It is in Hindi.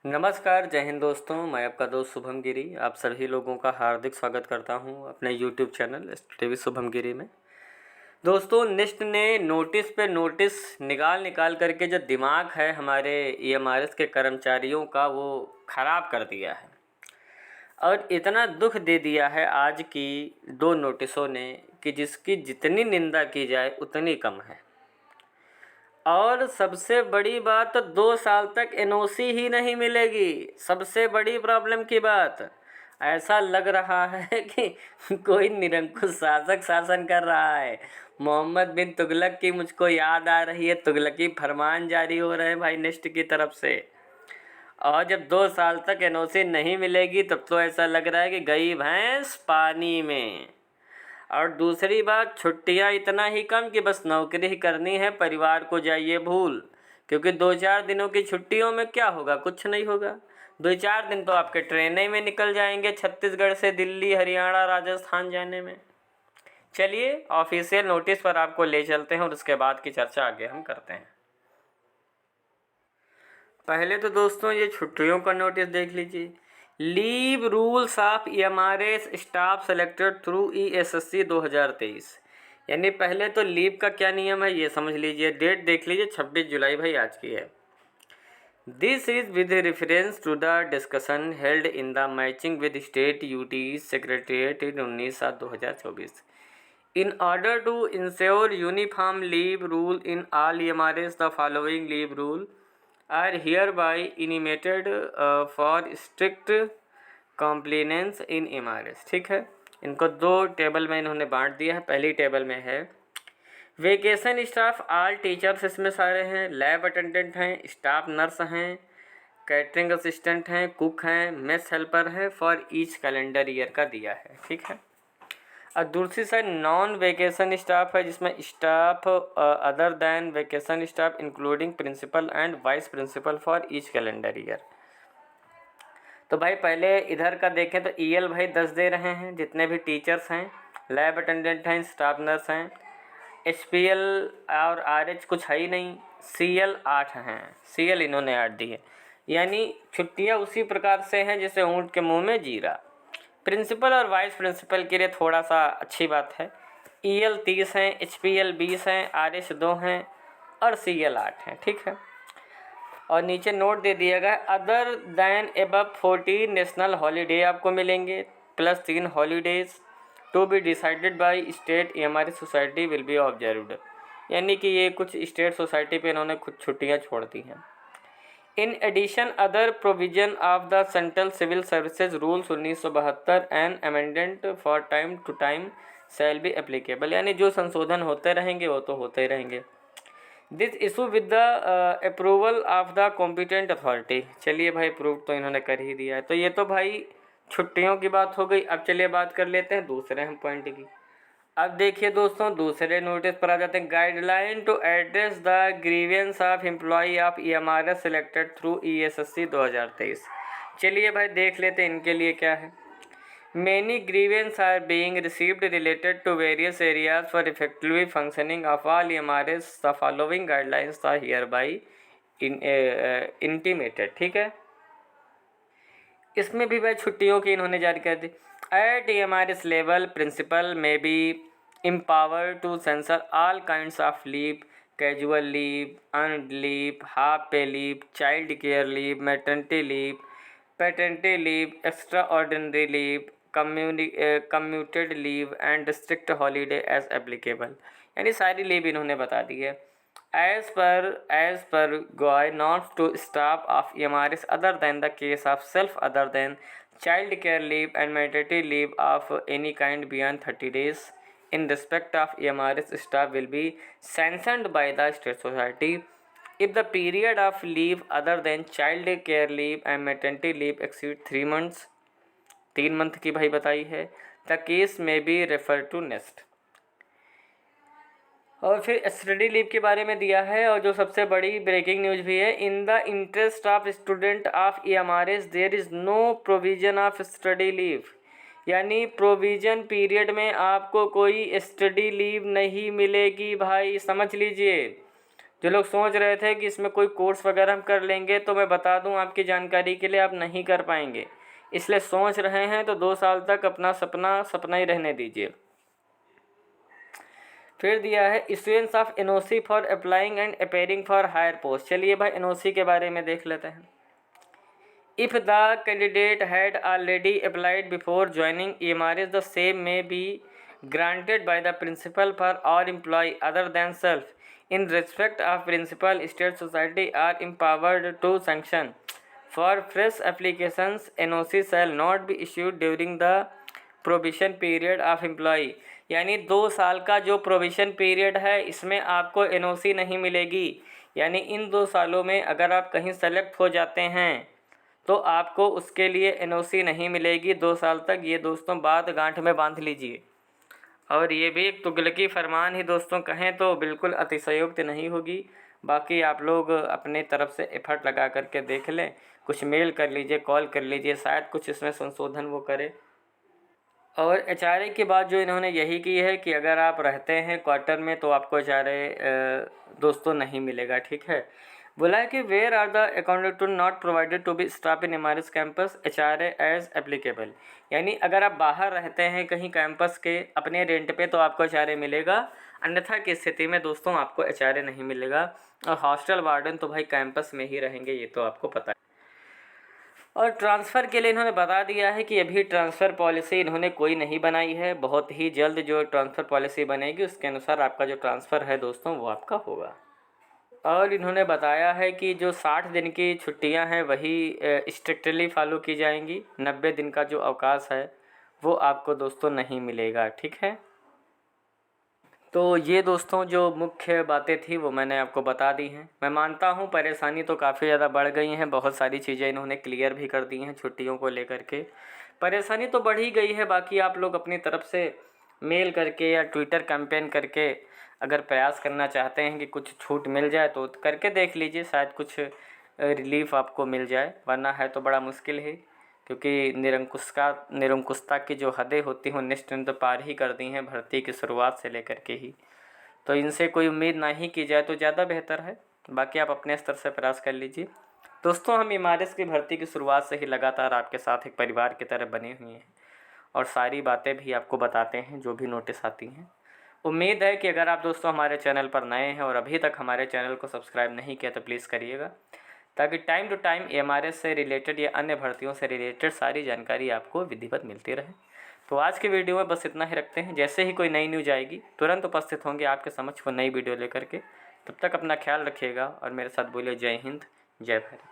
नमस्कार, जय हिंद दोस्तों। मैं आपका दोस्त शुभम गिरी आप सभी लोगों का हार्दिक स्वागत करता हूं अपने यूट्यूब चैनल टीवी शुभम गिरी में। दोस्तों, निफ्ट ने नोटिस पे नोटिस निकाल निकाल करके जो दिमाग है हमारे ईएमआरएस के कर्मचारियों का वो ख़राब कर दिया है और इतना दुख दे दिया है आज की दो नोटिसों ने कि जिसकी जितनी निंदा की जाए उतनी कम है। और सबसे बड़ी बात तो 2 साल तक एनओसी ही नहीं मिलेगी। सबसे बड़ी प्रॉब्लम की बात, ऐसा लग रहा है कि कोई निरंकुश शासक शासन कर रहा है। मोहम्मद बिन तुगलक की मुझको याद आ रही है। तुगलकी फरमान जारी हो रहे हैं भाई निफ्ट की तरफ से। और जब 2 साल तक एनओसी नहीं मिलेगी तब तो ऐसा लग रहा है कि गई भैंस पानी में। और दूसरी बात, छुट्टियां इतना ही कम कि बस नौकरी ही करनी है, परिवार को जाइए भूल। क्योंकि 2-4 दिनों की छुट्टियों में क्या होगा, कुछ नहीं होगा। 2-4 दिन तो आपके ट्रेनें में निकल जाएंगे छत्तीसगढ़ से दिल्ली, हरियाणा, राजस्थान जाने में। चलिए ऑफिशियल नोटिस पर आपको ले चलते हैं और उसके बाद की चर्चा आगे हम करते हैं। पहले तो दोस्तों ये छुट्टियों का नोटिस देख लीजिए। Leave rules of EMRS staff selected through ESSC 2023। यानी पहले तो लीव का क्या नियम है ये समझ लीजिए। डेट देख लीजिए, 26 जुलाई भाई आज की है। This is with reference to the discussion held in the matching with state UT secretariat in 19/7/2024। In order to ensure uniform leave rule in all EMRs, the following leave rule are hereby enumerated for strict compliance in EMRs। ठीक है, इनको दो टेबल में इन्होंने बांट दिया है। पहली टेबल में है वेकेशन स्टाफ, ऑल टीचर्स इसमें सारे हैं, लैब अटेंडेंट हैं, स्टाफ नर्स हैं, कैटरिंग असिस्टेंट हैं, कुक हैं, मेस हेल्पर है फॉर ईच कैलेंडर ईयर का दिया है। ठीक है। और दूसरी साइड नॉन वेकेशन स्टाफ है, जिसमें staff other than vacation staff including principal and vice principal for each calendar year. तो भाई पहले इधर का देखें तो ईएल भाई 10 दे रहे हैं, जितने भी टीचर्स हैं, लैब अटेंडेंट हैं, स्टाफ नर्स हैं। एचपीएल और आरएच कुछ है ही नहीं। सीएल 8 हैं, सीएल इन्होंने 8 दी है। यानी छुट्टियां उसी प्रकार से हैं जैसे ऊँट के मुंह में जीरा। प्रिंसिपल और वाइस प्रिंसिपल के लिए थोड़ा सा अच्छी बात है। ईएल 30 हैं, एचपीएल 20 हैं, आरएच 2 हैं और सीएल 8 हैं। ठीक है। और नीचे नोट दे दिया गया, other than above 40 national holiday आपको मिलेंगे plus 3 holidays to be decided by state EMRS society will be observed. यानी कि ये कुछ स्टेट सोसाइटी पे इन्होंने कुछ छुट्टियां छोड़ दी हैं। In addition other provision of the central civil services rules 1972 and amendment for time to time shall be applicable. यानी जो संशोधन होते रहेंगे वो तो होते ही रहेंगे। This issue with the approval of the competent authority. चलिए भाई अप्रूव तो इन्होंने कर ही दिया है। तो ये तो भाई छुट्टियों की बात हो गई। अब चलिए बात कर लेते हैं दूसरे हम पॉइंट की। अब देखिए दोस्तों, दूसरे नोटिस पर आ जाते हैं। Guideline to address the grievance of employ of EMRS selected through ESSC 2023। चलिए भाई देख लेते हैं इनके लिए क्या है। Many grievances are being received related to various areas for effectively functioning of all EMRs. The following guidelines are hereby intimated। ठीक है। इसमें भी भाई छुट्टियों की इन्होंने जारी कर दी। एट EMRs लेवल प्रिंसिपल में B empowered to censor all kinds of leave, casual leave, earned leave, half pay leave, child care leave, maternity leave, paternity leave, extraordinary leave, commuted leave and district holiday as applicable। यानी सारी लीव इन्होंने बता दी है। as per GOI not to staff of EMRs other than the case of self other than child care leave and maternity leave of any kind beyond 30 days in respect of EMRs staff will be sanctioned by the state society if the period of leave other than child care leave and maternity leave exceed 3 months। 3 month की भाई बताई है। द केस में बी रेफर टू नेक्स्ट। और फिर स्टडी लीव के बारे में दिया है। और जो सबसे बड़ी ब्रेकिंग न्यूज़ भी है, in the interest of student of EMRS there is no provision of study leave. यानी प्रोविजन पीरियड में आपको कोई स्टडी लीव नहीं मिलेगी भाई, समझ लीजिए। जो लोग सोच रहे थे कि इसमें कोई कोर्स वगैरह हम कर लेंगे, तो मैं बता दूं आपकी जानकारी के लिए, आप नहीं कर पाएंगे। इसलिए सोच रहे हैं तो 2 साल तक अपना सपना सपना ही रहने दीजिए। फिर दिया है issuance of NOC for applying and appearing for higher post. चलिए भाई एनओसी के बारे में देख लेते हैं। If the candidate had already applied before joining EMRS, the same may be granted by the principal for all employee other than self. In respect of principal, state society are empowered to sanction. For fresh applications, NOC shall not be issued during the provision period of employee. यानी 2 साल का जो प्रोविशन पीरियड है इसमें आपको NOC नहीं मिलेगी। यानी इन 2 सालों में अगर आप कहीं सेलेक्ट हो जाते हैं तो आपको उसके लिए NOC नहीं मिलेगी 2 साल तक। ये दोस्तों बात गांठ में बांध लीजिए। और ये भी एक तुगलकी फरमान ही दोस्तों कहें तो बिल्कुल अतिशयोक्त नहीं होगी। बाकी आप लोग अपने तरफ से एफर्ट लगा करके देख लें, कुछ मेल कर लीजिए, कॉल कर लीजिए, शायद कुछ इसमें संशोधन वो करे। और HRA की बात जो इन्होंने यही की है कि अगर आप रहते हैं क्वार्टर में तो आपको HRA दोस्तों नहीं मिलेगा, ठीक है। बोला है कि where are the accountant to not provided to be staff in EMRS campus HRA as applicable. यानी अगर आप बाहर रहते हैं कहीं कैंपस के अपने रेंट पे तो आपको HRA मिलेगा, अन्यथा की स्थिति में दोस्तों आपको HRA नहीं मिलेगा। और हॉस्टल वार्डन तो भाई कैंपस में ही रहेंगे, ये तो आपको पता है। और ट्रांसफ़र के लिए इन्होंने बता दिया है कि अभी ट्रांसफ़र पॉलिसी इन्होंने कोई नहीं बनाई है। बहुत ही जल्द जो ट्रांसफ़र पॉलिसी बनेगी उसके अनुसार आपका जो ट्रांसफ़र है दोस्तों वो आपका होगा। और इन्होंने बताया है कि जो 60 दिन की छुट्टियां हैं वही स्ट्रिक्टली फॉलो की जाएंगी। 90 दिन का जो अवकाश है वो आपको दोस्तों नहीं मिलेगा, ठीक है। तो ये दोस्तों जो मुख्य बातें थी वो मैंने आपको बता दी हैं। मैं मानता हूँ परेशानी तो काफ़ी ज़्यादा बढ़ गई हैं, बहुत सारी चीज़ें इन्होंने क्लियर भी कर दी हैं छुट्टियों को लेकर के। परेशानी तो बढ़ ही गई है, बाकी आप लोग अपनी तरफ से मेल करके या ट्विटर कैंपेन करके अगर प्रयास करना चाहते हैं कि कुछ छूट मिल जाए तो करके देख लीजिए, शायद कुछ रिलीफ आपको मिल जाए, वरना है तो बड़ा मुश्किल है। क्योंकि निरंकुशता की जो हदें होती हैं 19 दिन तो पार ही कर दी हैं भर्ती की शुरुआत से लेकर के ही। तो इनसे कोई उम्मीद ना ही की जाए तो ज़्यादा बेहतर है। बाकी आप अपने स्तर से प्रयास कर लीजिए। दोस्तों हम EMRS की भर्ती की शुरुआत से ही लगातार आपके साथ एक परिवार की तरह बने हुए हैं और सारी बातें भी आपको बताते हैं जो भी नोटिस आती हैं। उम्मीद है कि अगर आप दोस्तों हमारे चैनल पर नए हैं और अभी तक हमारे चैनल को सब्सक्राइब नहीं किया तो प्लीज़ करिएगा, ताकि टाइम टू टाइम EMRS से रिलेटेड या अन्य भर्तियों से रिलेटेड सारी जानकारी आपको विधिवत मिलती रहे। तो आज के वीडियो में बस इतना ही रखते हैं। जैसे ही कोई नई न्यूज़ आएगी तुरंत उपस्थित होंगे आपके समक्ष वो नई वीडियो लेकर के। तब तक अपना ख्याल रखिएगा और मेरे साथ बोलिए जय हिंद, जय भारत।